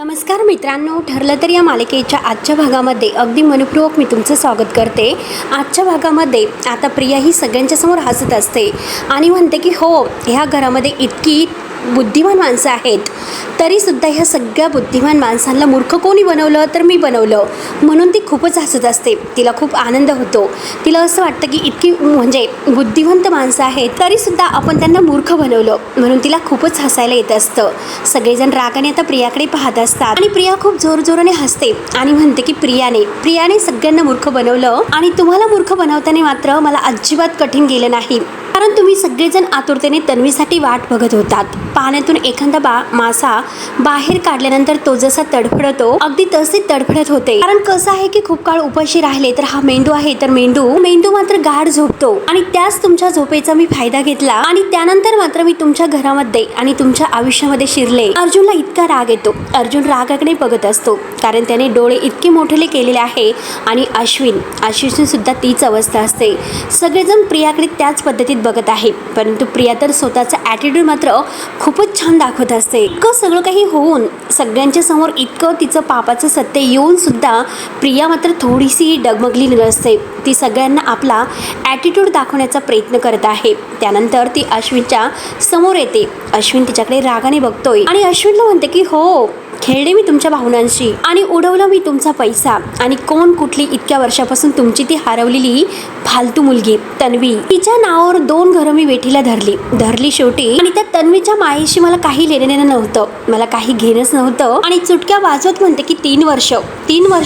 नमस्कार मित्रांनो, ठरलं तर या मालिकेच्या आजच्या भागामध्ये अगदी मनपूर्वक मी तुमचं स्वागत करते। आजच्या भागामध्ये आता प्रिया ही सगळ्यांच्या समोर हसत असते आणि म्हणते की हो, ह्या घरामध्ये इतकी बुद्धिमान माणसं आहेत, तरीसुद्धा ह्या सगळ्या बुद्धिमान माणसांना मूर्ख कोणी बनवलं तर मी बनवलं, म्हणून ती खूपच हसत असते। तिला खूप आनंद होतो। तिला असं वाटतं की इतकी म्हणजे बुद्धिवंत माणसं आहेत, तरीसुद्धा आपण त्यांना मूर्ख बनवलं, म्हणून तिला खूपच हसायला येत असतं। सगळेजण रागाने आता प्रियाकडे पाहत असतात आणि प्रिया खूप जोरजोराने हसते आणि म्हणते की प्रियाने सगळ्यांना मूर्ख बनवलं आणि तुम्हाला मूर्ख बनवताना मात्र मला अजिबात कठीण गेलं नाही, कारण तुम्ही सगळेजण आतुरतेने तन्वीसाठी वाट बघत होतात। पाण्यातून एखादा मासा बाहेर काढल्यानंतर तो जसा तडफडतो, अगदी तसे तडफडत होते। कारण कसं आहे की खूप काळ उपाशी राहिले तर हा मेंदू आहे, तर मेंदू मात्र गाढ झोपतो आणि त्याच तुमच्या झोपेचा मी फायदा घेतला आणि त्यानंतर मात्र मी तुमच्या घरामध्ये आणि तुमच्या आयुष्यामध्ये शिरले। अर्जुनला इतका राग येतो। अर्जुन रागाकडे बघत असतो, कारण त्याने डोळे इतके मोठे केलेले आहे आणि अश्विन सुद्धा तीच अवस्था असते। सगळेजण प्रियाकडे त्याच पद्धतीत बघत आहे, परंतु प्रिया तर स्वतःचा ॲटिट्यूड मात्र खूपच छान दाखवत असते। इतकं सगळं काही होऊन सगळ्यांच्या समोर इतकं तिचं पापाचं सत्य येऊन सुद्धा प्रिया मात्र थोडीशी डगमगली नसते। ती सगळ्यांना आपला ॲटिट्यूड दाखवण्याचा प्रयत्न करत आहे। त्यानंतर ती अश्विनच्या समोर येते। अश्विन तिच्याकडे रागाने बघतोय आणि अश्विनला म्हणते की हो, खेळले मी तुमच्या भावनांशी आणि उडवलं मी तुमचा पैसा, आणि कोण कुठली इतक्या वर्षापासून तुमची ती हरवलेली फालतू मुलगी तन्वी, तिच्या नावावर 2 घरं मी वेठीला धरली शेवटी। आणि त्या तन्वीच्या मायेशी मला काही लेणं नव्हतं, मला काही घेणंच नव्हतं। आणि चुटक्या वाजवत म्हणते की 3 वर्ष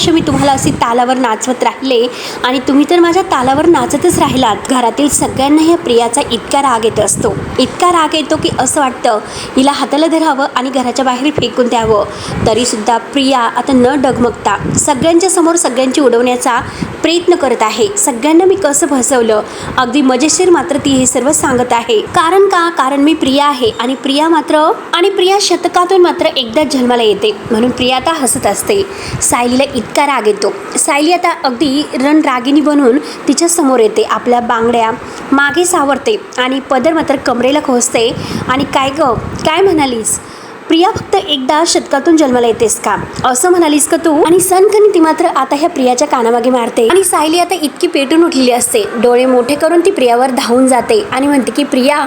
मी तुम्हाला अशी तालावर नाचवत राहिले आणि तुम्ही तर माझ्या तालावर नाचतच राहिलात। घरातील सगळ्यांना ह्या प्रियाचा इतका राग येत असतो, इतका राग येतो की असं वाटतं हिला हाताला धरावं आणि घराच्या बाहेर फेकून द्यावं। तरीसुद्धा प्रिया आता न डगमगता सगळ्यांच्या समोर सगळ्यांची उडवण्याचा प्रयत्न करत आहे। सगळ्यांना मी कसं फसवलं, अगदी मजेशीर मात्र ती हे सर्व सांगत आहे। कारण मी प्रिया आहे आणि प्रिया शतकातून मात्र एकदाच जन्माला येते, म्हणून प्रिया आता हसत असते। सायलीला इतका राग येतो। सायली आता अगदी रणरागिणी बनून तिच्या समोर येते, आपल्या बांगड्या मागे सावरते आणि पदर मात्र कमरेला खोचते आणि काय म्हणालीस प्रिया, फक्त एकदा शतकातून जन्माला येतेस का, असं म्हणालीस का तू? आणि सनकनी ती मात्र आता ह्या प्रियाच्या कानामागे मारते आणि सायली आता इतकी पेटून उठलेली असते। डोळे मोठे करून ती प्रियावर धावून जाते आणि म्हणते की प्रिया,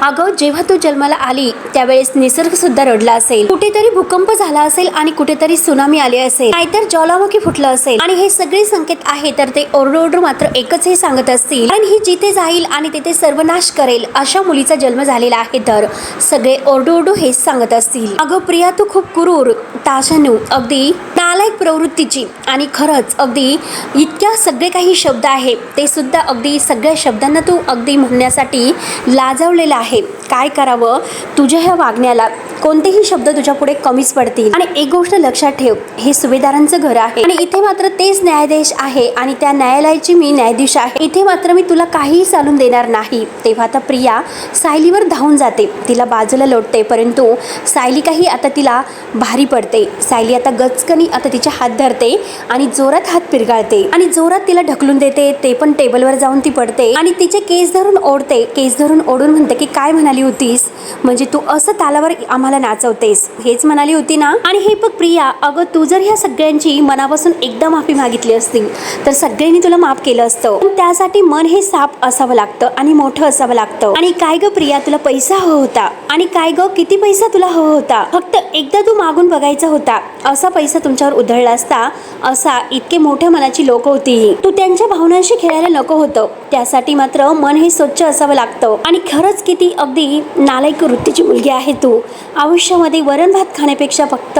अगं जेव्हा तू जन्माला आली त्यावेळेस निसर्ग सुद्धा रडला असेल, कुठेतरी भूकंप झाला असेल आणि कुठेतरी सुनामी आली असेल, नाहीतर ज्वालामुखी फुटलं असेल, आणि हे सगळे संकेत आहे तर ते ओरडू मात्र एकच हे सांगत असतील, कारण ही जिथे जाईल आणि तिथे सर्वनाश करेल अशा मुलीचा जन्म झालेला आहे, तर सगळे ओरडू हेच सांगत असतील। अगं प्रिया, तू खूप क्रूर, ताशानू, अगदी नालायक प्रवृत्तीची, आणि खरंच अगदी इतक्या सगळे काही शब्द आहे ते सुद्धा अगदी सगळ्या शब्दांना तू अगदी म्हणण्यासाठी लाजवलेला आहे। काय करावं, तुझ्या ह्या वागण्याला कोणतेही शब्द तुझ्या पुढे कमीच पडतील। आणि एक गोष्ट लक्षात ठेव, हे सुभेदारांचं घर आहे आणि इथे मात्र तेच न्यायाधीश आहे आणि त्या न्यायालयाची मी न्यायाधीश आहे। इथे मात्र मी तुला काहीही चालून देणार नाही। तेव्हा आता प्रिया सायलीवर धावून जाते, तिला बाजूला लोटते, परंतु सायली काही आता तिला भारी पडते। सायली आता गचकनी आता तिचे हात धरते आणि जोरात हात पिरगाळते आणि जोरात तिला ढकलून देते, ते पण टेबलवर जाऊन ती पडते आणि तिचे केस धरून ओढून म्हणते की काय म्हणाली होतीस, म्हणजे तू असं तालावर आम्हाला नाचवतेस हेच म्हणाली होती ना? आणि हे बघ प्रिया, अगं तू जर ह्या सगळ्यांची मनापासून एकदा माफी मागितली असती तर सगळ्यांनी तुला माफ केलं असतं, पण त्यासाठी मन हे साफ असावं लागतं आणि मोठं असावं लागतं। आणि काय ग प्रिया, तुला पैसा हवा होता, आणि काय ग किती पैसा तुला हवा होता, फक्त एकदा तू मागून बघायचा होता, असा पैसा तुमच्यावर उधळला असता, असा इतके मोठ्या मनाची लोक होती, तू त्यांच्या भावनांशी खेळायला नको होतं, त्यासाठी मात्र मन हे स्वच्छ असावं लागतं। आणि खरंच किती अगदी नालायक वृत्तीची मुलगी आहे तू। आयुष्यामध्ये वरण भात खाण्यापेक्षा फक्त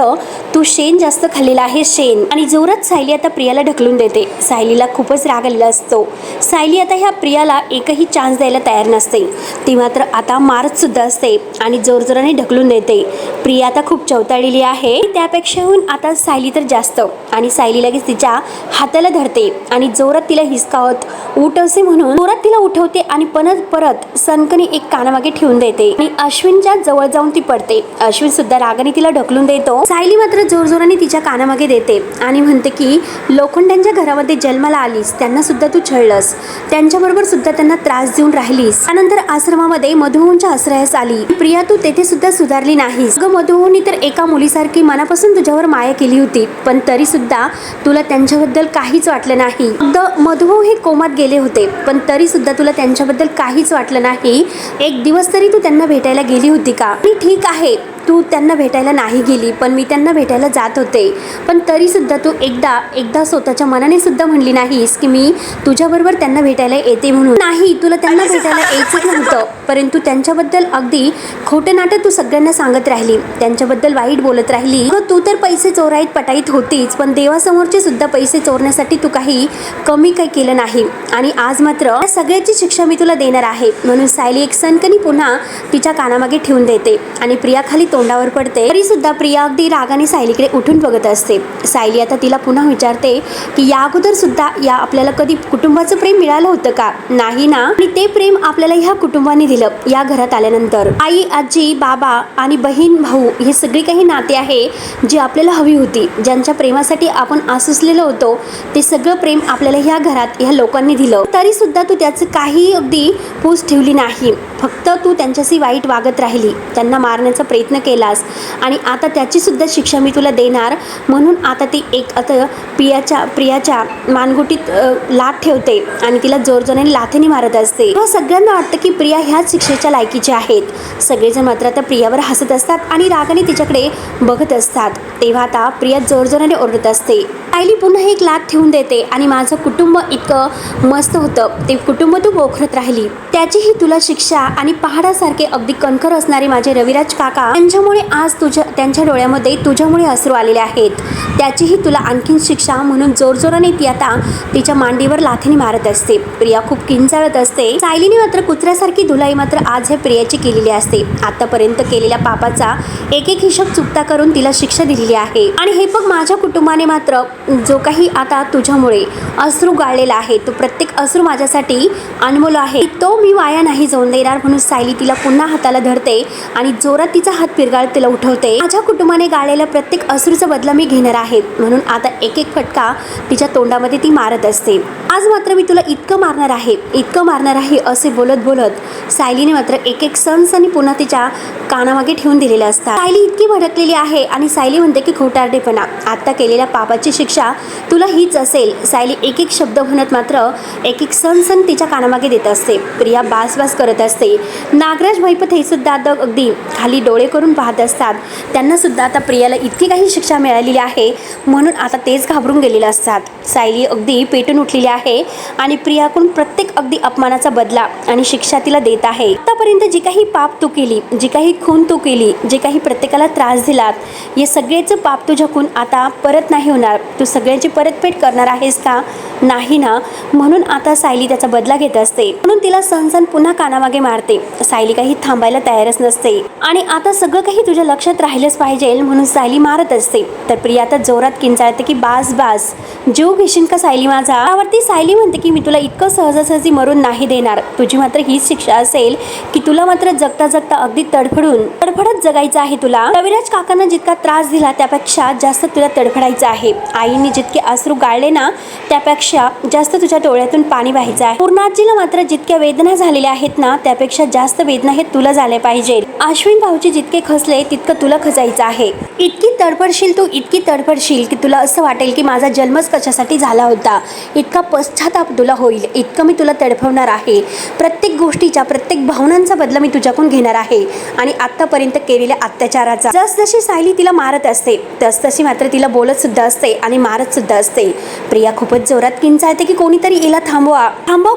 तू शेण जास्त खाल्लेला आहे, शेण। आणि जोरात सायली आता प्रियाला ढकलून देते। सायलीला खूपच राग आलेला असतो। सायली आता ह्या प्रियाला एकही चान्स द्यायला तयार नसते, ती मात्र आता मारत सुद्धा असते आणि जोरजोराने ढकलून देते। प्रिया आता खूप चवताळलेली आहे, त्यापेक्षाहून आता सायली तर जास्त, आणि सायली लगेच तिच्या हाताला धरते आणि जोरात तिला हिसकावत उठ असे म्हणून जोरात तिला उठवते आणि परत सनकनी एक कानामागे ठेवून ठेवून देते आणि अश्विनच्या जवळ जाऊन ती पडते. अश्विन सुद्धा रागाने तिला ढकलून देतो. सायली मात्र जोरजोराने तिच्या कानामागे देते आणि म्हणते की लोखंडांच्या घरामध्ये जन्माला आलीस, त्यांना सुद्धा तू छळलंस, त्यांच्याबरोबर सुद्धा त्यांना त्रास देऊन राहिलीस. त्यानंतर आश्रमामध्ये मधुहोनच्या आश्रयास आली. प्रिया तू तेथे सुद्धा सुधारली नाहीस. अगं मधुहोनी तर एका मुलीसारखी मनापासून तुझ्यावर माया केली होती, पण तरी सुद्धा तुला त्यांच्याबद्दल काहीच वाटलं नाही. मधुहो हे कोमात गेले होते, पण तरी सुद्धा तुला त्यांच्याबद्दल काहीच वाटलं नाही. एक दिवस तरी तू त्यांना भेटायला गेली होती का? ठीक आहे, तू त्यांना भेटायला नाही गेली, पण मी त्यांना भेटायला जात होते, पण तरी सुद्धा तू एकदा स्वतःच्या मनाने सुद्धा म्हणली नाहीस की मी तुझ्याबरोबर त्यांना भेटायला येते म्हणून. नाही, तुला त्यांना भेटायला यायचंच नव्हतं, परंतु त्यांच्याबद्दल अगदी खोटं नाटं तू सगळ्यांना सांगत राहिली, त्यांच्याबद्दल वाईट बोलत राहिली. तू तर पैसे चोराईत पटाईत होतीच, पण देवासमोरचे सुद्धा पैसे चोरण्यासाठी तू काही कमी काही केलं नाही. आणि आज मात्र या सगळ्याची शिक्षा मी तुला देणार आहे. म्हणून सायली एक सणकणी पुन्हा तिच्या कानामागे ठेवून देते आणि प्रिया खाली तोंडावर पडते. तरी सुद्धा प्रिया अगदी रागाने सायलीकडे उठून बघत असते. सायली आता तिला पुन्हा विचारते की या अगोदर सुद्धा या आपल्याला कधी कुटुंबाचं प्रेम मिळालं होतं का? नाही ना. आणि ते प्रेम आपल्याला ह्या कुटुंबाने दिलं. या घरात आल्यानंतर आई, आजी, बाबा आणि बहीण, भाऊ हे सगळी काही नाते आहे जी आपल्याला हवी होती, ज्यांच्या प्रेमासाठी आपण आसुसलेलो होतो, ते सगळं प्रेम आपल्याला ह्या घरात ह्या लोकांनी दिलं. तरी सुद्धा तू त्याचं काही अगदी पूस ठेवली नाही. फक्त तू त्यांच्याशी वाईट वागत राहिली, त्यांना मारण्याचा प्रयत्न केलास आणि आता त्याची सुद्धा शिक्षा मी तुला देणार. म्हणून आता ती आता प्रियाच्या मानगुटीत लाथ ठेवते आणि तिला जोरजोराने लाथेने मारत असते. सगळ्यांना वाटतं की प्रिया ह्याच शिक्षेच्या लायकीच्या आहेत. सगळेजण मात्र आता प्रियावर हसत असतात आणि रागाने तिच्याकडे बघत असतात. तेव्हा आता प्रिया जोरजोराने ओरडत असते. सायली पुन्हा एक लाथ ठेवून देते आणि माझं कुटुंब इतकं मस्त होतं, ते कुटुंब तू पोखरत राहिली, त्याचीही तुला शिक्षा. आणि पहाडासारखे अगदी कणखर असणारे माझे रविराज काका, त्यांच्यामुळे आज त्यांच्या डोळ्यामध्ये तुझ्यामुळे अश्रू आलेले आहेत, त्याचीही तुला आणखीन शिक्षा. म्हणून जोरजोराने ती आता तिच्या मांडीवर लाथेने मारत असते. प्रिया खूप किंचाळत असते. सायलीने मात्र कुत्र्यासारखी धुलाई मात्र आज हे प्रियाची केलेली असते. आतापर्यंत केलेल्या पापाचा एक एक हिशोब चुकता करून तिला शिक्षा दिलेली आहे. आणि हे बघ, माझ्या कुटुंबाने मात्र जो काही आता तुझ्यामुळे अश्रू गाळलेला आहे, तो प्रत्येक अश्रू माझ्यासाठी अनमोल आहे, तो मी वाया नाही जाऊन देणार. म्हणून सायली तिला पुन्हा हाताला धरते आणि जोरात तिचा हात पिरगाळत तिला उठवते. माझ्या कुटुंबाने गाळलेल्या प्रत्येक अश्रूचा बदला मी घेणार आहे. म्हणून आता एक एक फटका तिच्या तोंडामध्ये ती मारत असते. आज मात्र मी तुला इतकं मारणार आहे असे बोलत बोलत सायलीने मात्र एक एक सणसणी पुन्हा तिच्या कानामागे ठेवून दिलेले असतात. सायली इतकी भडकलेली आहे आणि सायली म्हणते की खोटारडेपणा, आता केलेल्या पापाची शिक्षा तुला हीच असेल. सायली एक एक शब्द म्हणत मात्र एक एक सण तिच्या कानामागे देत असते. प्रिया बास करत असते. नागराज भैपत हे सुद्धा अगदी खाली डोळे करून पाहत असतात. त्यांना सुद्धा आता प्रियाला इतकी काही शिक्षा मिळालेली आहे म्हणून आता तेच घाबरून गेलेले असतात. सायली अगदी पेटून उठलेली आहे आणि प्रियाकडून प्रत्येक अगदी अपमानाचा बदला आणि शिक्षा तिला देत आहे. आतापर्यंत जी काही पाप तू केली, जी काही खून तू केली, जे काही प्रत्येकाला त्रास दिलात, हे सगळेचं पाप तुझ्याकडून आता परत नाही होणार. तू सगळ्याची परतफेड करणार आहेस का? नाही ना. म्हणून आता सायली त्याचा बदला घेत असते. म्हणून तिला सणसण पुन्हा कानामागे मारते. सायली काही थांबायला तयारच नसते आणि आता सगळं काही तुझ्या लक्षात राहिलंच पाहिजे म्हणून सायली मारत असते. तर प्रिया आता जोरात किंचाळते की बास जीव घेशील का सायली माझा? त्यावरती सायली म्हणते की मी तुला इतकं सहजासहजी मरून नाही देणार. तुझी मात्र हीच शिक्षा असेल की तुला मात्र जगता जगता अगदी तडफडत जगायचं आहे. तुला रविराज काकांना जितका त्रास दिला त्यापेक्षा जास्त तुला तडफडायचं आहे. आईने जितके अश्रू गाळले ना त्यापेक्षा जास्त तुझ्या डोळ्यातून पाणी व्हायचं आहे. पूर्णाजीला मात्र जितक्या वेदना झालेल्या आहेत ना त्यापेक्षा जास्त वेदना हे तुला झाले पाहिजे. अश्विन भाऊजी जितके खचले तितकं तुला खचायचं आहे. इतकी तडफडशील की तुला असं वाटेल की माझा जन्मच कशासाठी झाला होता. इतका पश्चाताप तुला होईल, इतकं मी तुला तडफवणार आहे. प्रत्येक गोष्टीच्या, प्रत्येक भावनांचा बदला मी तुझ्याकडून घेणार आहे. आणि आतापर्यंत केलेल्या अत्याचाराचा जसजशी सायली तिला मारत असते तसतशी मात्र तिला बोलत सुद्धा असते आणि मारत सुद्धा असते. प्रिया खूपच जोरात किंचाळते की कोणीतरी इला थांबवा,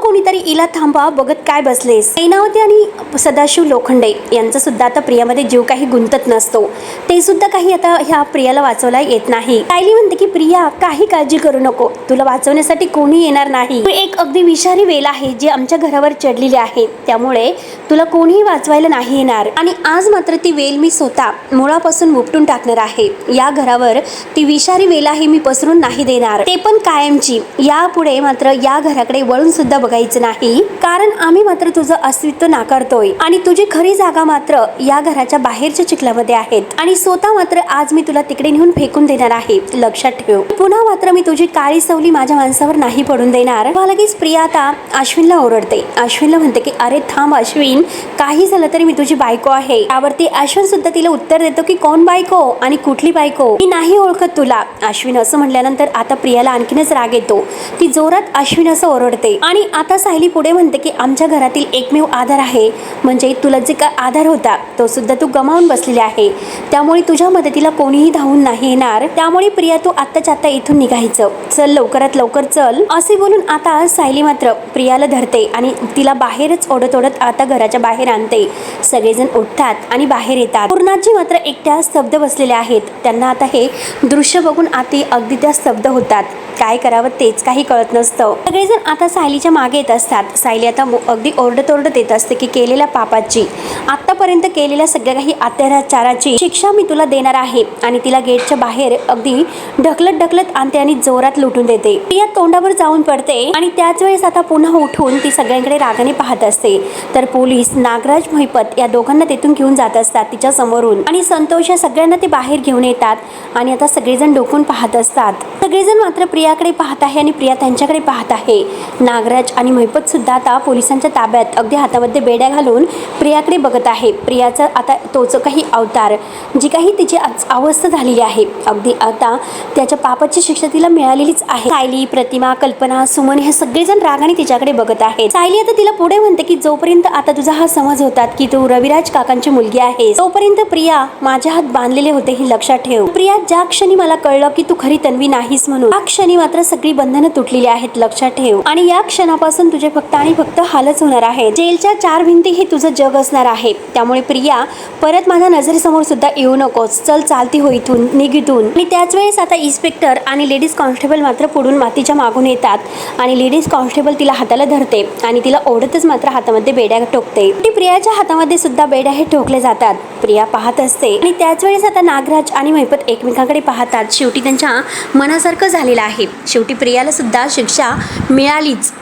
कोणीतरी इला थांबवा. बघत काय बसलेस? ऐनावती आणि सदाशिव लोखंडे यांचं सुद्धा आता प्रियामध्ये जीव काही गुंतत नसतो, ते सुद्धा काही आता ह्या प्रियाला वाचवला येत नाही. सायली म्हणते की प्रिया काही काळजी करू नको, तुला वाचवण्यासाठी कोणी येणार नाही. तू एक अगदी विषारी वेल आहे जी आमच्या घरावर चढलेली आहे, त्यामुळे तुला कोणीही वाचवायला नाही येणार. आणि आज मात्र ती वेल मी स्वतः मुळापासून उपटून टाकणार आहे. या घरावर ती विषारी वेल आहे मी पसरून नाही देणार, ते पण कायमची. यापुढे मात्र या घराकडे वळून सुद्धा बघायचं नाही, कारण आम्ही मात्र तुझं अस्तित्व नाकारतोय आणि तुझी खरी जागा मात्र या घराच्या बाहेरच्या चिखलामध्ये आहेत. आणि स्वतः मात्र आज मी तुला तिकडे नेऊन फेकून देणार आहे, लक्षात ठेव. पुन्हा मात्र मी तुझी काळी सावली माझ्या माणसावर नाही पडून देणार. लगेच प्रिया आता अश्विनला ओरडते. अश्विनला म्हणते की अरे थांब अश्विन, काही झालं तरी मी तुझी बायको आहे. त्यावरती अश्विन सुद्धा तिला उत्तर देतो की कोण बायको आणि कुठली बायको, मी नाही ओळखत तुला. अश्विन असं म्हटल्यानंतर आता प्रियाला आणखीनच राग येतो. ती जोरात अश्विन असं ओरडते. आणि आता सायली पुढे म्हणते की आमच्या घरातील एकमेव आधार आहे, म्हणजे तुला जे काय आधार होता तो सुद्धा तू गमावून बसलेला आहे, त्यामुळे तुझ्या मदतीला कोणीही धावून नाही येणार. त्यामुळे प्रिया तू आत्ताच्या आत्ता इथून निघायचं, चल लवकरात लवकर चल. असे बोलून आता सायली मात्र प्रियाला धरते आणि तिला बाहेरच ओढत ओढत आता घराच्या बाहेर आणते. सगळेजण उठतात आणि बाहेर येतात. पूर्णाजी मात्र एकट्या स्तब्ध बसलेल्या आहेत. त्यांना आता हे दृश्य बघून आती अगदी त्या स्तब्ध होतात. काय करावं तेच काही कळत नसतं. सगळेजण आता सायलीच्या मागे येत असतात. सायली आता अगदी ओरडत ओरडत येत असते की केलेल्या पापाची, आतापर्यंत केलेल्या सगळ्या काही अत्याचाराची शिक्षा मी तुला देणार आहे. आणि तिला गेटच्या बाहेर अगदी ढकलत ढकलत आणते आणि जोरात लुटून देते. प्रिया तोंडावर जाऊन पडते आणि त्याच वेळेस आता पुन्हा उठून ती सगळ्यांकडे रागाने पाहत असते. तर पोलीस नागराज महिपत या दोघांना तेथून घेऊन जात असतात तिच्या समोरून. आणि संतोष या सगळ्यांना ते बाहेर घेऊन येतात आणि आता सगळेजण डोकून पाहत असतात. सगळेजण मात्र प्रियाकडे पाहत आहे आणि प्रिया त्यांच्याकडे पाहत आहे. नागराज आणि महिपत सुद्धा आता पोलिसांच्या ताब्यात अगदी हातामध्ये बेड्या घालून प्रियाकडे बघत आहे. प्रियाचं आता तोच काही अवतार, जी काही तिची अवस्था झालेली आहे, अगदी आता त्याच्या पापाची शिक्षा तिला मिळालेलीच आहे. सायली, प्रतिमा, कल्पना, सुमन हे सगळेजण रागाने तिच्याकडे बघत आहेत. सायली आता तिला पुढे म्हणते की जोपर्यंत आता तुझा हा समज होतात की तू रविराज काकांची मुलगी आहेस, तोपर्यंत प्रिया माझे हात बांधलेले होते हे लक्षात ठेव. प्रिया, ज्या क्षणी मला कळलं की तू खरी तन्वी नाहीस म्हणून, त्या क्षणी मात्र सगळी बंधनं तुटलेली आहेत, लक्षात ठेव. आणि या क्षणापासून तुझे फक्त आणि फक्त हालच होणार आहे. जेलच्या 4 भिंती हे तुझं जग असणार आहे. त्यामुळे प्रिया, परत माझ्या नजरेसमोर सुद्धा येऊ नकोस. चल चालती हो इथून, निघ इथून. आणि त्याच वेळेस आता इन्स्पेक्टर आणि लेडीज कॉन्स्टेबल मात्र पुढून मातीच्या मागून येतात आणि लेडीज कॉन्स्टेबल तिला हाताला धरते आणि तिला ओढतच मात्र हातामध्ये बेड्या टोकते. प्रियाच्या हातामध्ये सुद्धा बेड्या हे ठोकले जातात. प्रिया पाहत असते आणि त्याच वेळेस आता नागराज आणि महिपत एकमेकांकडे पाहतात. शेवटी त्यांच्या मनासारखं झालेलं आहे. शेवटी प्रियाला सुद्धा शिक्षा मिळालीच.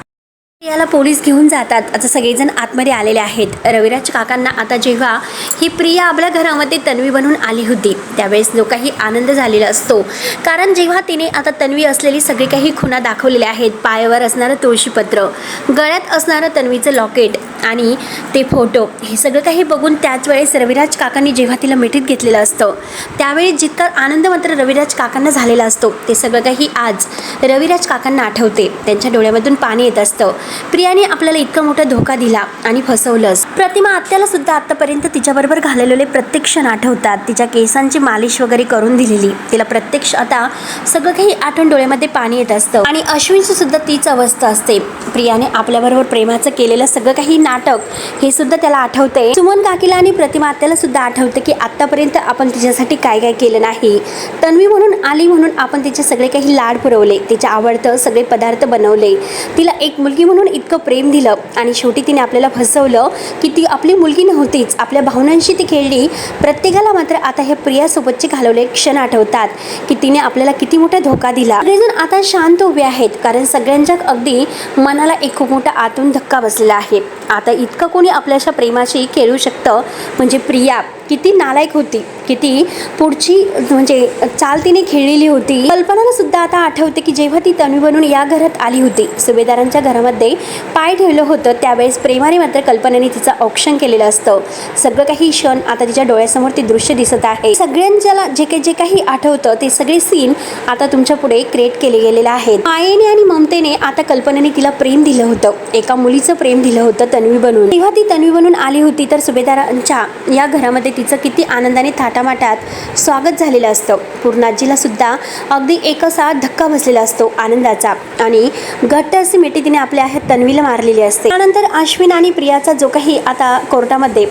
प्रियाला पोलीस घेऊन जातात. आता सगळेजण आतमध्ये आलेले आहेत. रविराज काकांना आता जेव्हा ही प्रिया आपल्या घरामध्ये तन्वी बनून आली होती त्यावेळेस जो काही आनंद झालेला असतो, कारण जेव्हा तिने आता तन्वी असलेली सगळी काही खुणा दाखवलेल्या आहेत, पायावर असणारं तुळशीपत्र, गळ्यात असणारं तन्वीचं लॉकेट आणि ते फोटो, हे सगळं काही बघून त्याच वेळेस रविराज काकांनी जेव्हा तिला मिठीत घेतलेलं असतं त्यावेळी जितका आनंद मात्र रविराज काकांना झालेला असतो ते सगळं काही आज रविराज काकांना आठवते. त्यांच्या डोळ्यामधून पाणी येत असतं. प्रियाने आपल्याला इतका मोठा धोका दिला आणि फसवलंच. प्रतिमा आत्याला सुद्धा आतापर्यंत तिच्याबरोबर घालवलेले प्रत्येक क्षण आठवतात. तिच्या केसांची मालिश वगैरे करून दिलेली, तिला प्रत्यक्ष आता सगळं काही आठवण डोळ्यामध्ये पाणी येत असतं. आणि अश्विनची सुद्धा तीच अवस्था असते. प्रियाने आपल्याबरोबर प्रेमाचं केलेलं सगळं काही नाटक हे सुद्धा त्याला आठवते. सुमन काकीला आणि प्रतिमा आत्याला सुद्धा आठवते की आतापर्यंत आपण तिच्यासाठी काय काय केलं नाही. तन्वी म्हणून आली म्हणून आपण तिचे सगळे काही लाड पुरवले, तिच्या आवडतं सगळे पदार्थ बनवले, तिला एक मुलगी म्हणून इतकं प्रेम दिलं आणि शेवटी तिने आपल्याला फसवलं की ती आपली मुलगी नव्हतीच, आपल्या भावनांशी ती खेळली. प्रत्येकाला मात्र आता हे प्रियासोबतचे घालवले क्षण आठवतात की तिने आपल्याला किती मोठा धोका दिला. सगळेजण आता शांत उभे आहेत, कारण सगळ्यांच्या अगदी मनाला एक खूप मोठा आतून धक्का बसलेला आहे. आता इतकं कोणी आपल्याच्या प्रेमाशी खेळू शकतं म्हणजे प्रिया किती नालायक होती, किती पुढची म्हणजे चाल तिने खेळलेली होती. कल्पनाला सुद्धा आता आठवते की जेव्हा ती तन्वी बनून या घरात आली होती, सुभेदारांच्या घरामध्ये पाय ठेवलं होतं, त्यावेळेस प्रेमाने मात्र कल्पनेने तिचं औक्षण केलेलं असतं. सगळं काही क्षण आता तिच्या डोळ्यासमोर ती दृश्य दिसत आहे. सगळ्यांच्याला जे काही आठवतं ते सगळे सीन आता तुमच्या पुढे क्रिएट केले गेलेले आहेत. मायेने आणि ममतेने आता कल्पनेने तिला प्रेम दिलं होतं, एका मुलीचं प्रेम दिलं होतं तन्वी बनून. तेव्हा ती तन्वी बनून आली होती तर सुभेदारांच्या या घरामध्ये तिचं किती आनंदाने थाटामाटात स्वागत झालेलं असतं. पूर्णाजीला सुद्धा अगदी एक असा धक्का बसलेला असतो आनंदाचा आणि घट्ट अशी मिठी तिने आपल्या तन्वीला मारलेली असते. त्यानंतर अश्विन आणि प्रियाचा जो काही आता कोर्टामध्ये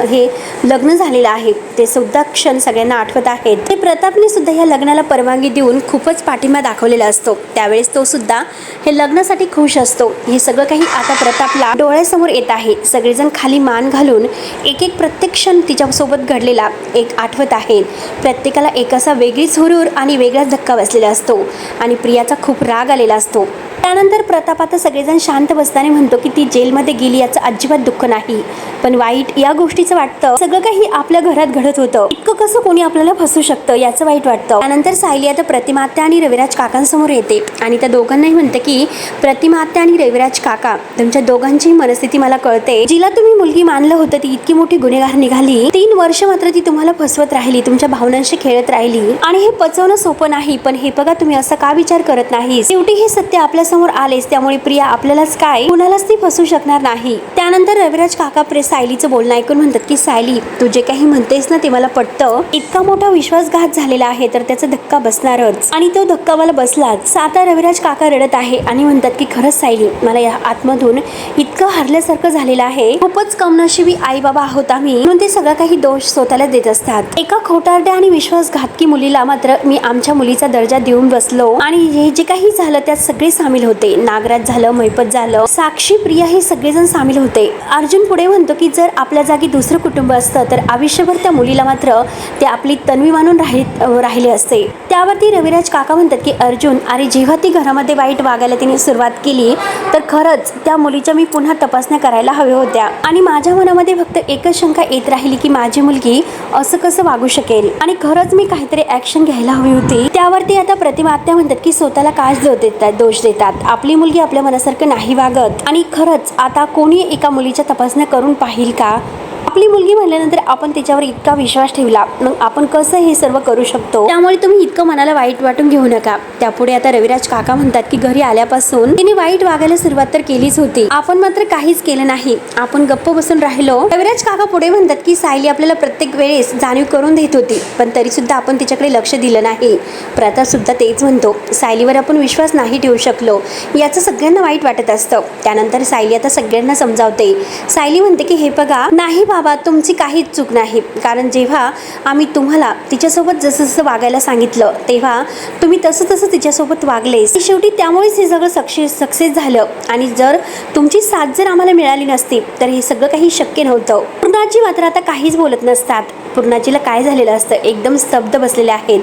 हे लग्न झालेलं आहे ते सुद्धा क्षण सगळ्यांना आठवत आहेत. ते प्रतापने सुद्धा या लग्नाला परवानगी देऊन खूपच पाठिंबा दाखवलेला असतो. त्यावेळेस तो सुद्धा हे लग्नासाठी खुश असतो. हे सगळं काही आता प्रतापला डोळ्यासमोर येत आहे. सगळेजण खाली मान घालून एक एक प्रत्येक क्षण तिच्यासोबत घडलेला एक आठवत आहे. प्रत्येकाला एक असा वेगळीच हुरूर आणि वेगळाच धक्का बसलेला असतो आणि प्रियाचा खूप राग आलेला असतो. त्यानंतर प्रताप आता सगळेजण शांत बसताना म्हणतो की ती जेलमध्ये गेली याचं अजिबात दुःख नाही, पण वाईट या गोष्टीचं वाटतं सगळं काही आपल्या घरात घडत होतं, इतकं कसं कोणी आपल्याला फसू शकतं याचं वाईट वाटतं. त्यानंतर सायली आता प्रतिमा आत्या आणि रविराज काकांसमोर येते आणि त्या दोघांनाही म्हणते की प्रतिमा आत्या आणि रविराज काका, तुमच्या दोघांचीही मनस्थिती मला कळते. जिला तुम्ही मुलगी मानलं होतं ती इतकी मोठी गुन्हेगार निघाली. 3 वर्ष मात्र ती तुम्हाला फसवत राहिली, तुमच्या भावनांशी खेळत राहिली आणि हे पचवणं सोपं नाही. पण हे बघा तुम्ही असा का विचार करत नाही, शेवटी हे सत्य आपल्या समोर आलेच, त्यामुळे प्रिया आपल्यालाच काय कुणालाच ती फसू शकणार नाही. त्यानंतर रविराज काका सायलीचं बोलणं ऐकून म्हणतात की सायली, तू जे काही म्हणतेस ना ते मला पटतं. इतका मोठा विश्वासघात झालेला आहे तर त्याचा धक्का बसणारच आणि तो धक्का मला बसलाच. आता रविराज काका रडत आहे आणि म्हणतात की खरंच सायली, मला या आतमधून इतकं हरल्यासारखं झालेलं आहे. खूपच कमनशिबी आई बाबा आहोत आम्ही, म्हणून ते सगळं काही दोष स्वतःला देत असतात. एका खोटारड्या आणि विश्वासघातकी मुलीला मात्र मी आमच्या मुलीचा दर्जा देऊन बसलो आणि हे जे काही झालं त्यात सगळे सामील होते. नागराज झालं, महिपत झालं, साक्षी, प्रिया हे सगळेजण सामील होते. अर्जुन पुढे म्हणतो की जर आपल्या जागी दुसरं कुटुंब असतं तर आयुष्यभर त्या मुलीला मात्र ते आपली तन्वी मानून राहिले असते. त्यावरती रविराज काका म्हणतात की अर्जुन, अरे जेव्हा ती घरामध्ये वाईट वागायला तिने सुरुवात केली तर खरंच त्या मुलीच्या मी पुन्हा तपासण्या करायला हव्या होत्या आणि माझ्या मनामध्ये फक्त एकच शंका येत राहिली की माझी मुलगी असं कसं वागू शकेल आणि खरंच मी काहीतरी ऍक्शन घ्यायला हवी होती. त्यावरती आता प्रतिमा आत्या म्हणतात की स्वतःला काय दोष देतात, आपली मुलगी आपल्या मनासारखं नाही वागत आणि खरंच आता कोणी एका मुलीच्या तपासण्या करून पाहिल का? आपली मुलगी म्हणल्यानंतर आपण त्याच्यावर इतका विश्वास ठेवला, मग आपण कसं हे सर्व करू शकतो? त्यामुळे तुम्ही इतकं मनाला वाईट वाटून घेऊ नका. त्यापुढे आता रविराज काका म्हणतात की घरी आल्यापासून तिने वाईट वागायला सुरुवात तर केलीच होती, आपण मात्र काहीच केलं नाही, आपण गप्प बसून राहिलो. रविराज काका पुढे म्हणतात की सायली आपल्याला प्रत्येक वेळेस जाणीव करून देत होती, पण तरी सुद्धा आपण तिच्याकडे लक्ष दिलं नाही. प्रताप सुद्धा तेच म्हणतो, सायलीवर आपण विश्वास नाही ठेवू शकलो, याचं सगळ्यांना वाईट वाटत असतं. त्यानंतर सायली आता सगळ्यांना समजावते. सायली म्हणते की हे बघा, नाही बाबा, तुमची काहीच चूक नाही, कारण जेव्हा आम्ही तुम्हाला तिच्यासोबत जसं जसं वागायला सांगितलं तेव्हा तुम्ही तसं तसं तिच्यासोबत वागलेस. शेवटी त्यामुळेच हे सगळं सक्सेस झालं आणि जर तुमची साथ जर आम्हाला मिळाली नसती तर हे सगळं काही शक्य नव्हतं. पूर्णाजी मात्र आता काहीच बोलत नसतात. पूर्णाजीला काय झालेलं असतं, एकदम स्तब्ध बसलेले आहेत.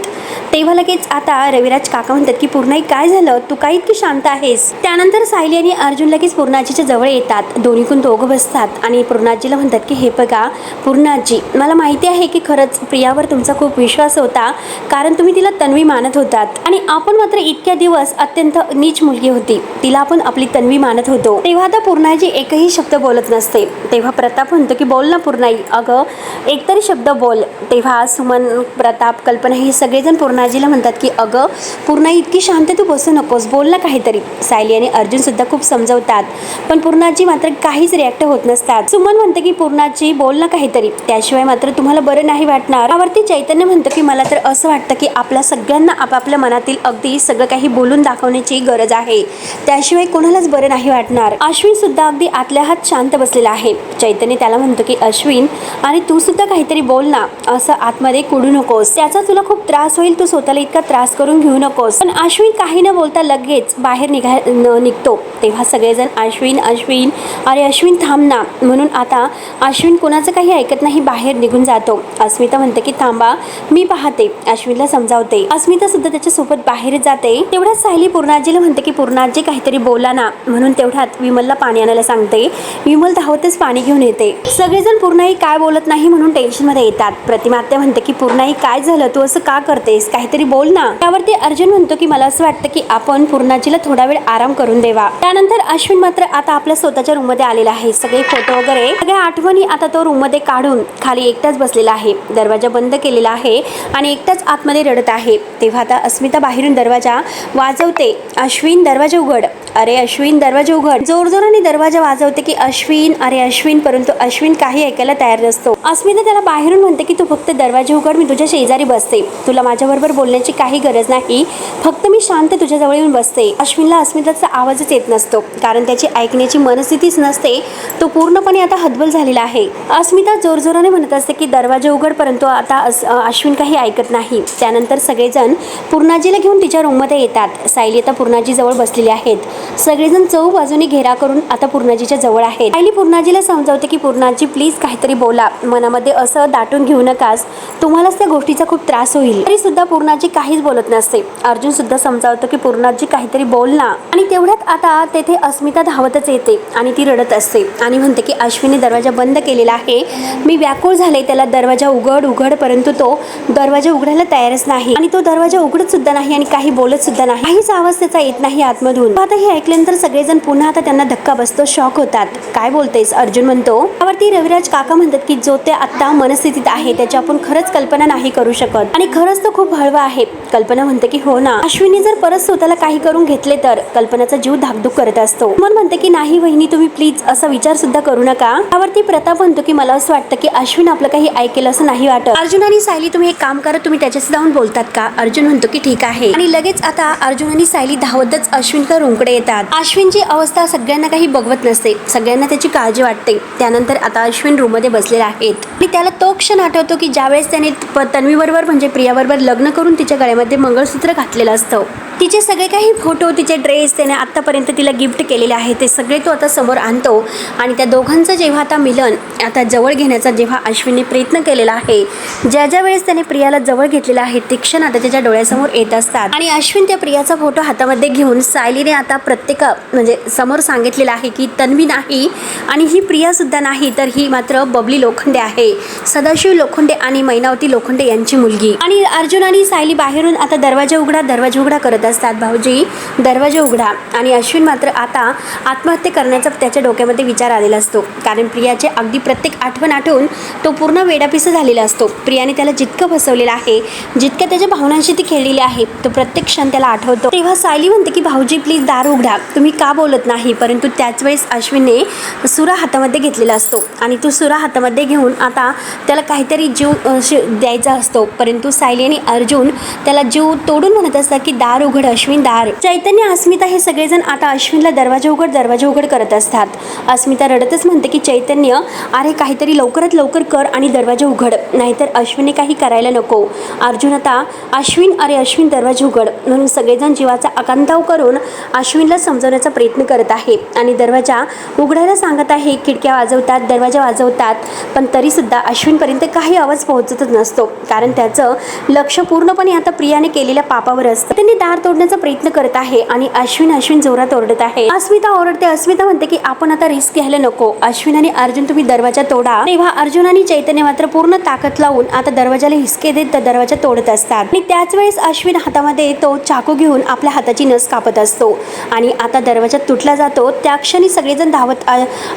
तेव्हा लगेच आता रविराज काका म्हणतात की पूर्णाई काय झालं, तू काय इतकी शांत आहेस? त्यानंतर सायली आणि अर्जुन लगेच पूर्णाजीच्या जवळ येतात. दोन्हीकडून दोघं बसतात आणि पूर्णाजीला म्हणतात की हे बघा पूर्णाजी, मला माहिती आहे की खरंच प्रियावर तुमचा खूप विश्वास होता, कारण तुम्ही तिला तन्वी मानत होतात आणि आपण मात्र इतक्या दिवस अत्यंत नीच मुलगी होती, तिला आपण आपली तन्वी मानत होतो. तेव्हा आता पूर्णाजी एकही शब्द बोलत नसते. तेव्हा प्रताप म्हणतो की बोल ना पूर्णाई, अगं एकतरी शब्द बोल. तेव्हा सुमन, प्रताप, कल्पना हे सगळेजण पूर्णाजीला म्हणतात की अगं पूर्णाई, इतकी शांत तू बसू नकोस, बोल ना काहीतरी. सायली आणि अर्जुन सुद्धा खूप समजवतात, पण पूर्णाजी मात्र काहीच रिॲक्ट होत नसतात. सुमन म्हणते की पूर्णाजी बोल ना काहीतरी, त्याशिवाय मात्र तुम्हाला बरं नाही वाटणार. त्यावरती चैतन्य म्हणतं की मला तर असं वाटतं की आपल्या सगळ्यांना आपापल्या मनातील अगदी सगळं काही बोलून दाखवण्याची गरज आहे, त्याशिवाय कोणालाच बरं नाही वाटणार. अश्विन सुद्धा अगदी आतल्या हात शांत बसलेला आहे. चैतन्य त्याला म्हणतो की अश्विन, आणि तू सुद्धा काहीतरी बोल ना, असं आतमध्ये कुडू नकोस, त्याचा तुला खूप त्रास होईल, तू स्वतःला इतका त्रास करून घेऊ नकोस. पण अश्विन काही न बोलता लगेच बाहेर निघतो. तेव्हा सगळेजण अश्विन अश्विन, अरे अश्विन थांब ना, म्हणून आता अश्विन कोणाचं काही ऐकत नाही, बाहेर निघून जातो. अस्मिता म्हणते की थांबा, मी पाहते, अश्विनला समजावते. अस्मिता सुद्धा त्याच्यासोबत बाहेर जाते. तेवढ्यात सायली पूर्णाजीला म्हणते की पूर्णाजी काहीतरी बोला ना, म्हणून तेवढ्यात विमलला पाणी आणायला सांगते. विमल धावतच पाणी घेऊन येते. सगळेजण पूर्णाई काय बोलत नाही म्हणून टेन्शनमध्ये येतात. प्रतिमा आत्या म्हणते की पूर्णाई काय झालं, तू असं का करतेस, काहीतरी बोल ना. त्यावरती अर्जुन म्हणतो की मला असं वाटतं की आपण पूर्णाजीला थोडा वेळ आराम करून देवा. त्यानंतर अश्विन मात्र आता आपल्या स्वतःच्या रूम मध्ये आलेला आहे. सगळे फोटो वगैरे सगळ्या आठवणी आता तो रूम मध्ये काढून खाली एकटाच बसलेला आहे. दरवाजा बंद केलेला आहे आणि एकटाच आतमध्ये रडत आहे. तेव्हा आता अस्मिता बाहेरून दरवाजा वाजवते. अश्विन दरवाजा उघड. अरे अश्विन दरवाजा उघड. जोरजोराने दरवाजा वाजवते की अश्विन, अरे अश्विन, परंतु अश्विन काही ऐकायला तयार नसतो. अस्मिता त्याला बाहेरून म्हणते की तू फक्त दरवाजा उघड, मी तुझ्या शेजारी बसते. तुला माझ्याबरोबर बोलण्याची काही गरज नाही, फक्त मी शांत तुझ्या जवळ येऊन बसते. अश्विनला अस्मिताचा आवाजच येत नसतो, कारण त्याची ऐकण्याची मनस्थितीच नसते. तो पूर्णपणे आता हतबल झालेला आहे. अस्मिता जोरजोराने म्हणत असते की दरवाजा उघड, परंतु आता अश्विन काही ऐकत नाही. त्यानंतर सगळेजण पूर्णाजीला घेऊन तिच्या रूममध्ये येतात. सायली आता पूर्णाजी जवळ बसलेली आहेत. सगळेजण चौबाजूनी घेरा करून आता पूर्णाजीच्या जवळ आहेत. सायली पूर्णाजीला समजावते की पूर्णाजी प्लीज काहीतरी बोला, मनामध्ये असं दाटून घेऊ नकास, तुम्हालाच त्या गोष्टीचा खूप त्रास होईल. तरी सुद्धा पूर्णाजी काहीच बोलत नसते. अर्जुन सुद्धा समजावतो की पूर्णाजी काहीतरी बोल ना. आणि तेवढ्यात आता तेथे अस्मिता धावतच येते आणि ती रडत असते आणि म्हणते की अश्विनने दरवाजा बंद केलेला आहे, मी व्याकुळ झाले, त्याला दरवाजा उघड उघड, परंतु तो दरवाजा उघडायला तयारच नाही आणि तो दरवाजा उघडत सुद्धा नाही आणि काही बोलत सुद्धा नाही. काहीच आवाज त्याचा येत नाही आतमधून. आता हे ऐकल्यानंतर सगळेजण पुन्हा आता त्यांना धक्का बसतो, शॉक होतात. काय बोलतेस अर्जुन म्हणतो. त्यावरती रविराज काका म्हणतात की जो ते आता मनस्थितीत आहे त्याची आपण खरंच कल्पना नाही करू शकत आणि खरंच तो खूप हळवा आहे. कल्पना म्हणते की हो ना, अश्विनी जर परत स्वतःला काही करून घेतले तर कल्पनाचा जीव धाकधूक करत असतो. मन म्हणते की नाही वहिनी, तुम्ही प्लीज असा विचार सुद्धा करू नका. त्यावरती प्रताप म्हणतो की मला असं वाटतं की अश्विन आपलं काही ऐकेल असं नाही वाटत. अर्जुन आणि सायली तुम्ही एक काम करा, तुम्ही त्याच्याशी जाऊन बोलतात का. अर्जुन म्हणतो की ठीक आहे आणि लगेच आता अर्जुन आणि सायली धावतच अश्विनच्या रूमकडे येतात. अश्विनची अवस्था सगळ्यांना काही बघवत नसते, सगळ्यांना त्याची काळजी वाटते. त्यानंतर आता अश्विन रूममध्ये बसलेला आहेत आणि त्याला तो क्षण आठवतो की ज्यावेळेस त्याने तन्वीबरोबर म्हणजे प्रियाबरोबर लग्न करून तिच्या गळ्यामध्ये मंगळसूत्र घातलेलं असतं. तिचे सगळे काही फोटो, तिचे ड्रेस त्याने आत्तापर्यंत तिला गिफ्ट केलेले आहे ते सगळे तो आता समोर आणतो आणि त्या दोघांचं जेव्हा आता मिलन आता जवळ घेण्याचा जेव्हा अश्विनने प्रयत्न केलेला आहे, ज्या वेळेस त्याने प्रियाला जवळ घेतलेला आहे ते क्षण आता त्याच्या डोळ्यासमोर येत असतात. आणि अश्विन त्या प्रियाचा फोटो हातामध्ये घेऊन सायलीने आता प्रत्येक म्हणजे समोर सांगितलेलं आहे की तन्वी नाही आणि ही प्रिया सुद्धा नाही, तर ही मात्र बबली लोखंडे आहे, सदाशिव लोखंडे आणि मैनावती लोखंडे यांची मुलगी. आणि अर्जुन आणि सायली बाहेरून आता दरवाजा उघडा करत असतात. भाऊजी दरवाजा उघडा. आणि अश्विन मात्र आता आत्महत्या करण्याचा त्याच्या डोक्यामध्ये विचार आलेला असतो, कारण प्रियाचे अगदी प्रत्येक आठवण आठवून तो पूर्ण वेडापिसा झालेला असतो. प्रियाने त्याला जितकं फसवलेलं आहे, जितक्या त्याच्या भावनांशी ती खेळलेली आहे, तो प्रत्येक क्षण त्याला आठवतो. तेव्हा सायली म्हणते की भाऊजी प्लीज दार उघडा, तुम्ही का बोलत नाही. परंतु त्याच वेळेस अश्विनने सुरा हातामध्ये घेतलेला असतो आणि तो सुरा हातामध्ये घेऊन आता त्याला काहीतरी जीव द्यायचा असतो, परंतु सायली आणि अर्जुन त्याला जीव तोडून म्हणत असतात की दार उघड अश्विन, दार. चैतन्य, अस्मिता हे सगळेजण आता अश्विनला दरवाजा उघड करत असतात. अस्मिता रडतच म्हणते की चैतन्य, अरे काहीतरी लवकरात लवकर कर आणि दरवाजा उघड, नाहीतर अश्विनने काही करायला नको. अर्जुन आता अश्विन, अरे अश्विन दरवाजा उघड म्हणून सगळेजण जीवाचा आकांताव करून अश्विनला समजवण्याचा प्रयत्न करत आहे आणि दरवाजा उघडायला सांगत आहे. खिडक्या वाजवतात, दरवाजा वाजवतात, पण तरीसुद्धा अश्विनपर्यंत काही आवाज पोहोचतच नसतो, कारण त्याचं लक्ष पूर्णपणे आता प्रियाने केलेल्या पापावर असतं. त्यांनी दार तोडण्याचा प्रयत्न करत आहे आणि अश्विन जोरात ओरडत आहे. अस्मिता ओरडते. अस्मिता म्हणते की आपण आता रिस्क घ्यायला नको, अश्विन आणि अर्जुन तुम्ही दरवाजा तोडा. तेव्हा अर्जुन आणि चैतन्य मात्र पूर्ण ताकद लावून आता दरवाजाला हिसके देत दरवाजा तोडत असतात. आणि त्याच वेळेस अश्विन हातामध्ये तो चाकू घेऊन आपल्या हाताची नस कापत असतो आणि आता दरवाजा तुटला जातो. त्या क्षणी सगळेजण धावत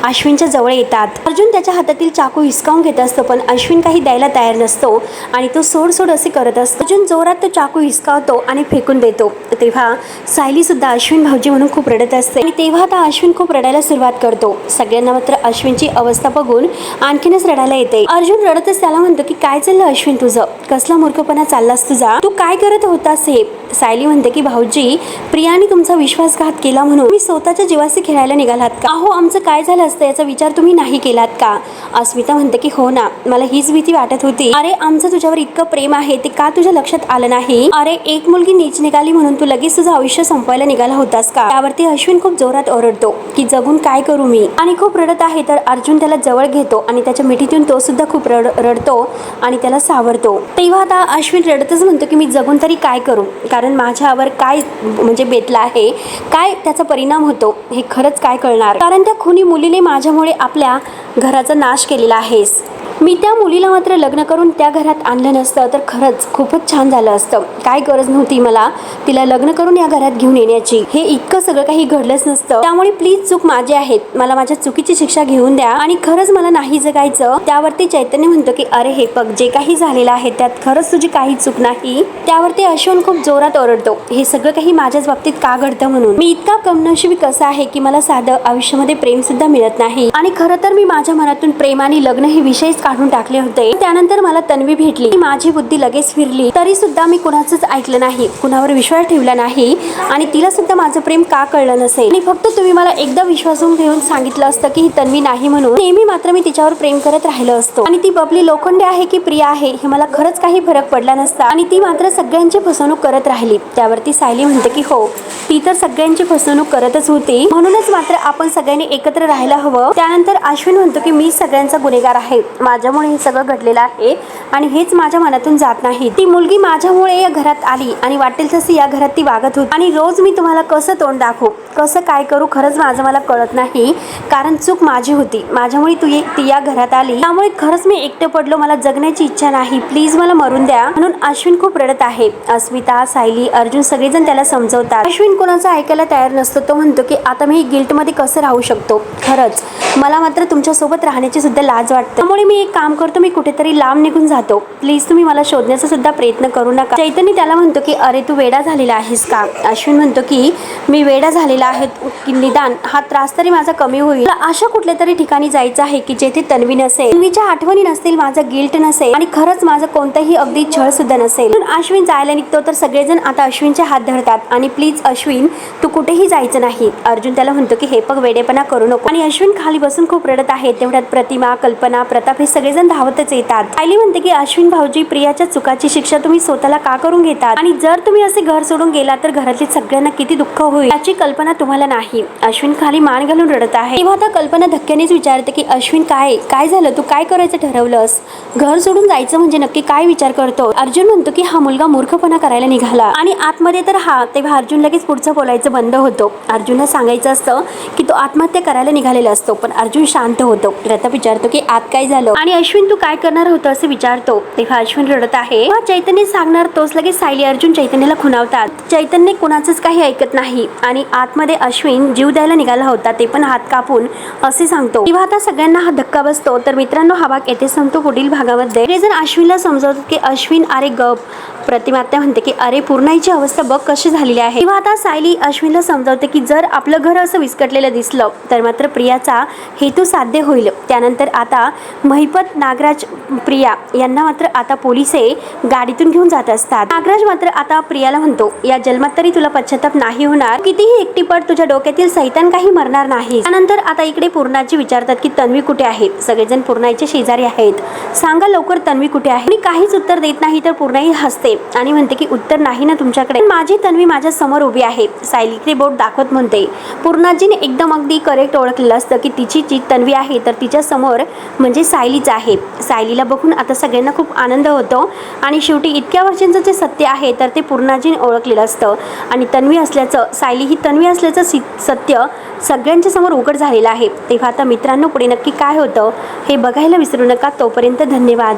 अश्विनच्या जवळ येतात. अर्जुन त्याच्या हातातील चाकू हिसकावून घेत असतो, पण अश्विन काही द्यायला तयार नसतो आणि तो सोड असे करत असतो. अर्जुन जोरात तो चाकू हिसकावतो आणि फेकून देतो. तेव्हा सायली सुद्धा अश्विन भाऊजी म्हणून खूप रडत असते आणि तेव्हा आता अश्विन खूप रडायला सुरुवात करतो. सगळ्यांना मात्र अश्विनची अवस्था बघून आणखीनच रडायला येते. अर्जुन रडतच त्याला म्हणतो की काय चाललं अश्विन तुझं, कसला मूर्खपणा चाललास तुझा, तू काय करत होतास हे. सायली म्हणते की भाऊजी प्रियाने तुमचा विश्वासघात केला म्हणून मी स्वतःच्या जीवाशी खेळायला निघालात का. अहो आमचं काय झालं असतं याचा विचार तुम्ही नाही केलात का. अस्मिता म्हणते की हो ना, मला हीच भीती वाटत होती. अरे आमचं तुझ्यावर इतकं प्रेम आहे ते का तुझ्या लक्षात आलं नाही. अरे एक मुलगी नीच निघाली म्हणून तू लगेच तुझं आयुष्य संपवायला निघाला होतास का. त्यावरती अश्विन खूप जोरात ओरडतो की जगून काय करू मी, आणि खूप रडत आहे. तर अर्जुन त्याला जवळ घेतो आणि त्याच्या मिठीतून तो सुद्धा खूप रडतो आणि त्याला सावरतो. तेव्हा आता अश्विन रडतच म्हणतो की मी जगून तरी काय करू, कारण माझ्यावर काय म्हणजे बेतला आहे, काय त्याचा परिणाम होतो हे खरंच काय कळणार, कारण त्या खुनी मुलीने माझ्यामुळे आपल्या घराचा नाश केलेला आहेस. मी त्या मुलीला मात्र लग्न करून त्या घरात आणलं नसतं तर खरंच खूपच छान झालं असतं. काय गरज नव्हती मला तिला लग्न करून या घरात घेऊन येण्याची. हे इतकं सगळं काही घडलंच नसतं. त्यामुळे प्लीज चूक माझी आहे, मला माझ्या चुकीची शिक्षा घेऊन द्या आणि खरंच मला नाही जगायचं. त्यावरती चैतन्य म्हणतो की अरे हे बघ, जे काही झालेलं आहे त्यात खरंच तुझी काही चूक नाही. त्यावरती अश्विन खूप जोरात ओरडतो, हे सगळं काही माझ्याच बाबतीत का घडतं म्हणून. मी इतका कमनशिबी कसा आहे की मला साधं आयुष्यामध्ये प्रेम सुद्धा मिळत नाही. आणि खरं तर मी माझ्या मनातून प्रेम आणि लग्न हे विषयच काढून टाकले होते. त्यानंतर मला तन्वी भेटली, माझी बुद्धी लगेच फिरली, तरी सुद्धा मी कुणाचंच ऐकलं नाही, कुणावर विश्वास ठेवला नाही आणि तिला सुद्धा माझं प्रेम का कळलं नसेल. आणि फक्त तुम्ही मला एकदा विश्वासून घेऊन सांगितलं असतं की ही तन्वी नाही म्हणून, नेहमी मात्र मी तिच्यावर प्रेम करत राहिलो असतो. आणि ती बबली लोखंडे आहे की प्रिया आहे हे मला खरंच काही फरक पडला नसता आणि ती मात्र सगळ्यांची फसवणूक करत राहिली. त्यावरती सायली म्हणते की हो, ती तर सगळ्यांची फसवणूक करतच होती, म्हणूनच मात्र आपण सगळ्यांनी एकत्र राहायला हवं. त्यानंतर अश्विन म्हणतो की मी सगळ्यांचा गुन्हेगार आहे, माझ्यामुळे हे सगळं घडलेलं आहे आणि हेच माझ्या मनातून जात नाही. ती मुलगी माझ्यामुळे या घरात आली आणि वाटेल तशी या घरात ती वागत होती आणि रोज मी तुम्हाला कसं तोंड दाखवू, कसं काय करू, खरंच माझं मला कळत नाही. कारण चूक माझी होती, माझ्यामुळे ती या घरात आली, त्यामुळे खरंच मी एकटं पडलो, मला जगण्याची इच्छा नाही, प्लीज मला मरून द्या. म्हणून अश्विन खूप रडत आहे. अस्मिता, सायली, अर्जुन सगळेजण त्याला समजवतात. अश्विन कोणाचं ऐकायला तयार नसतो. तो म्हणतो की आता मी गिल्टमध्ये कसं राहू शकतो, खरंच मला मात्र तुमच्यासोबत राहण्याची सुद्धा लाज वाटते. त्यामुळे मी एक काम करतो, मी कुठेतरी लांब निघून जातो, प्लीज तुम्ही मला शोधण्याचा सुद्धा प्रयत्न करू नका. चैतन्य त्याला म्हणतो की अरे तू वेडा झालेला आहेस का. अश्विन म्हणतो की मी वेडा झालेला आहे की निदान हा त्रास तरी माझा कमी होईल. मला अशा कुठल्या तरी ठिकाणी जायचं आहे की जेथे तन्वी नसेल, तन्वीच्या आठवणी नसतील, माझं गिल्ट नसेल आणि खरंच माझं कोणताही अगदी छळ सुद्धा नसेल. अश्विन जायला निघतो तर सगळेजण आता अश्विनचे हात धरतात आणि प्लीज अश्विन तू कुठेही जायचं नाही. अर्जुन त्याला म्हणतो की हे बघ, वेडेपणा करू नको. आणि अश्विन खाली बसून खूप रडत आहे. तेवढ्यात प्रतिमा, कल्पना, प्रताप हे सगळेजण धावतच येतात. सायली म्हणते की अश्विन भाऊजी, प्रियाच्या चुकाची शिक्षा तुम्ही स्वतःला का करून घेतात आणि जर तुम्ही असे घर सोडून गेला तर घरातल्या सगळ्यांना किती दुःख होईल याची कल्पना तुम्हाला नाही. अश्विन खाली मान घालून रडत आहे. तेव्हा आता कल्पना धक्क्यानेच विचारते की अश्विन काय झालं, तू काय करायचं ठरवलंस, घर सोडून जायचं म्हणजे नक्की काय विचार करतो. अर्जुन म्हणतो की हा मुलगा मूर्खपणा करायला निघाला आणि आतमध्ये तर हा. तेव्हा अर्जुन लगेच पुढचं बोलायचं बंद होतो. अर्जुनला सांगायचं असतं की तो आत्महत्या करायला निघालेला असतो, पण अर्जुन शांत होतो. प्रताप विचारतो की आत काय झालं आणि अश्विन तू काय करणार होतं असं विचारतो. तेव्हा अश्विन रडत आहे. चैतन्य सांगणार तोच लगेच सायली, अर्जुन चैतन्याला खुणावतात. चैतन्य कुणाचंच काही ऐकत नाही आणि आतमध्ये अश्विन जीव द्यायला निघाला होता, ते पण हात कापून असे सांगतो. तेव्हा आता सगळ्यांना हा धक्का बसतो. तर मित्रांनो, हा भाग येथे संपतो. पुढील भागामध्ये हे जर अश्विनला समजवतात की अश्विन अरे गप. प्रतिमा म्हणते की अरे पूर्णाईची अवस्था बघ कशी झालेली आहे. तेव्हा आता सायली अश्विनला समजावते की जर आपलं घर असं विस्कटलेलं दिसलं तर मात्र प्रियाचा हेतू साध्य होईल. त्यानंतर आता महिपत, नागराज, प्रिया यांना मात्र आता पोलिसे गाडीतून घेऊन जात असतात. नागराज मात्र आता प्रियाला म्हणतो या जन्मात तरी तुला पश्चाताप नाही होणार, कितीही एकटी पड, तुझ्या डोक्यातील सैतान काही मरणार नाही. त्यानंतर आता इकडे पूर्णाची विचारतात की तन्वी कुठे आहे. सगळेजण पूर्णाईचे शेजारी आहेत, सांगा लवकर तन्वी कुठे आहे. आणि काहीच उत्तर देत नाही तर पूर्णाई हसते आणि म्हणते की उत्तर नाही ना तुमच्याकडे, माझी तन्वी माझ्या समोर उभी आहे. सायलीकडे बोट दाखवत म्हणते. पूर्णाजीने एकदम अगदी करेक्ट ओळखलेलं असतं की तिची जी तन्वी आहे तर तिच्या समोर म्हणजे सायलीच आहे. सायलीला बघून आता सगळ्यांना खूप आनंद होतो आणि शेवटी इतक्या वर्षांचं जे सत्य आहे तर ते पूर्णाजीने ओळखलेलं असतं आणि तन्वी असल्याचं, सायली ही तन्वी असल्याचं सत्य सगळ्यांच्या समोर उघड झालेलं आहे. तेव्हा आता मित्रांनो पुढे नक्की काय होतं हे बघायला विसरू नका. तोपर्यंत धन्यवाद.